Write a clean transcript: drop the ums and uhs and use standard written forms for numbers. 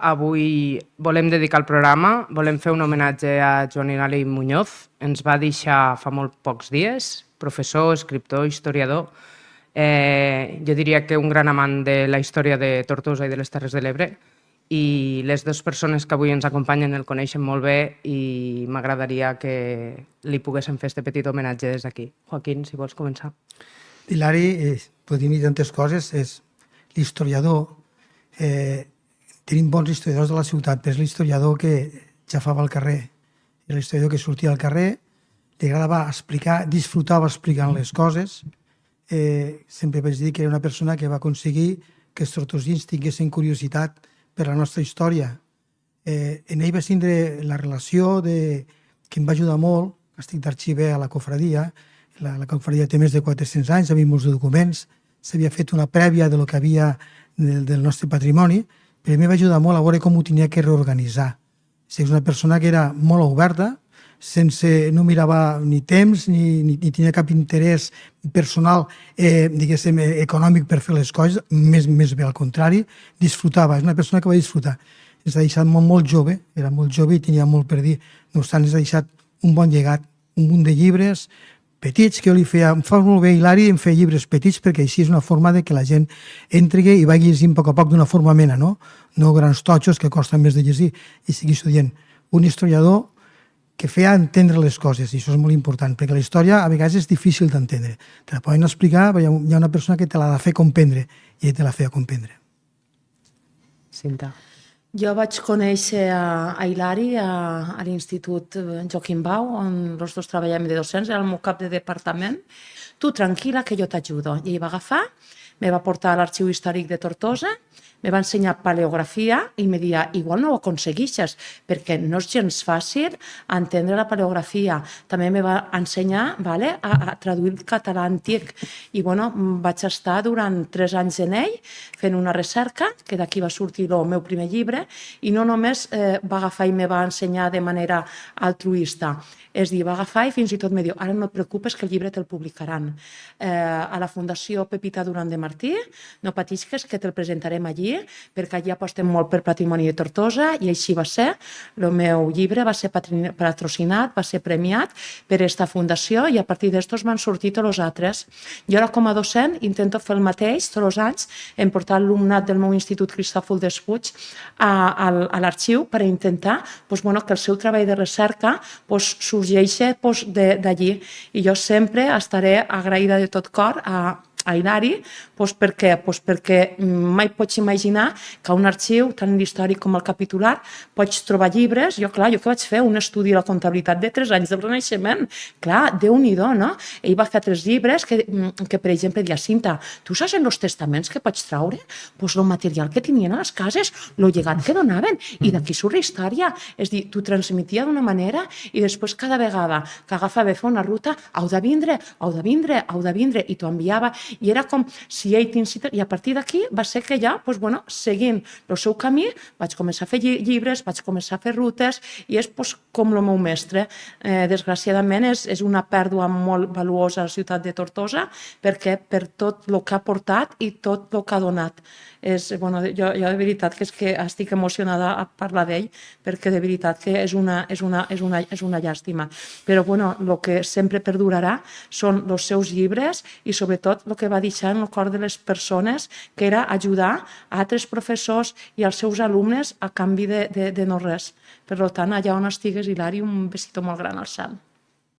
Avui volem dedicar el programa, volem fer un homenatge a Joan Hilari Muñoz. Ens va deixar fa molt pocs dies, professor, escriptor, historiador. Jo diria que un gran amant de la història de Tortosa i de les Terres de l'Ebre, i les dues persones que avui ens acompanyen el coneixen molt bé i m'agradaria que li poguéssim fer aquest petit homenatge des d'aquí. Joaquín, si vols començar. Hilari, podem dir tantes coses, és l'historiador. Tenim bons historiadors de la ciutat, però és l'historiador que xafava al carrer, és l'historiador que sortia al carrer, li agradava explicar, disfrutava explicant les coses. Sempre vaig dir que era una persona que va aconseguir que els tortosins tinguessin curiositat per la nostra història. En ell va tindre la relació que em va ajudar molt, estic d'arxiver a la cofradia, la cofradia té més de 400 anys, havia molts documents, s'havia fet una prèvia del que havia del nostre patrimoni, però a mi va ajudar molt a veure com ho tenia que reorganitzar. És una persona que era molt oberta, no mirava ni temps ni tenia cap interès personal, diguéssim, econòmic per fer les coses, més bé al contrari, disfrutava, és una persona que va disfrutar. Ens ha deixat molt jove, era molt jove i tenia molt per dir, no obstant ens ha deixat un bon llegat, un munt de llibres petits que jo li feia, em fa molt bé Hilari, em feia llibres petits perquè així és una forma de que la gent entri i vagi llegint a poc d'una forma amena, no grans totxos que costen més de llegir i seguir estudiant. Un historiador que feia entendre les coses, i això és molt important, perquè la història a vegades és difícil d'entendre. Te la poden explicar, però hi ha una persona que te l'ha de fer comprendre, i ell te la feia comprendre. Cinta. Jo vaig conèixer a Hilari a l'Institut Joaquim Bau, on els dos treballem de docents, era el meu cap de departament. Tu, tranquil·la, que jo t'ajudo. I ell va agafar, me va portar a l'Arxiu Històric de Tortosa, me va ensenyar paleografia i me deia, igual no ho aconseguixes, perquè no és gens fàcil entendre la paleografia. També me va ensenyar a traduir el català antic. I vaig estar durant 3 anys en ell fent una recerca, que d'aquí va sortir el meu primer llibre, i no només va agafar i me va ensenyar de manera altruista. És a dir, va agafar i fins i tot me diu, ara no et preocupes que el llibre te'l publicaran a la Fundació Pepita Duran de Martí, no patisques que te'l presentarem allí, perquè allí apostem molt per patrimoni de Tortosa, i així va ser. El meu llibre va ser patrocinat, va ser premiat per aquesta fundació, i a partir d'estos van sortir tots els altres. Jo ara com a docent intento fer el mateix tots els anys, hem portat l'alumnat del meu Institut Cristòfol Despuig a l'arxiu per intentar que el seu treball de recerca sorgeixi d'allí. I jo sempre estaré agraïda de tot cor a Hilari, perquè mai pots imaginar que a un arxiu tan històric com el Capitular pots trobar llibres. Jo què vaig fer? Un estudi de la comptabilitat de 3 anys del Renaixement. Clar, Déu-n'hi-do, no? Ell va fer 3 llibres que per exemple, deia, Cinta, tu saps en els testaments que pots traure? El material que tenien a les cases, el llegat que donaven, i d'aquí surt la història. És a dir, t'ho transmetia d'una manera i després cada vegada que agafava a fer una ruta, heu de vindre, i t'ho enviava. I era com si ell t'incita, i a partir d'aquí va ser que ja, seguint el seu camí, vaig començar a fer llibres, vaig començar a fer rutes, i és com el meu mestre. Desgraciadament és una pèrdua molt valuosa a la ciutat de Tortosa, perquè per tot el que ha portat i tot el que ha donat. Jo de veritat que és que estic emocionada a parlar d'ell, perquè de veritat que és una llàstima. Però el que sempre perdurarà són els seus llibres i sobretot el que va deixar en el cor de les persones, que era ajudar a altres professors i als seus alumnes a canvi de no res. Per tant, allà on estigues, Hilari, un besito molt gran al cel.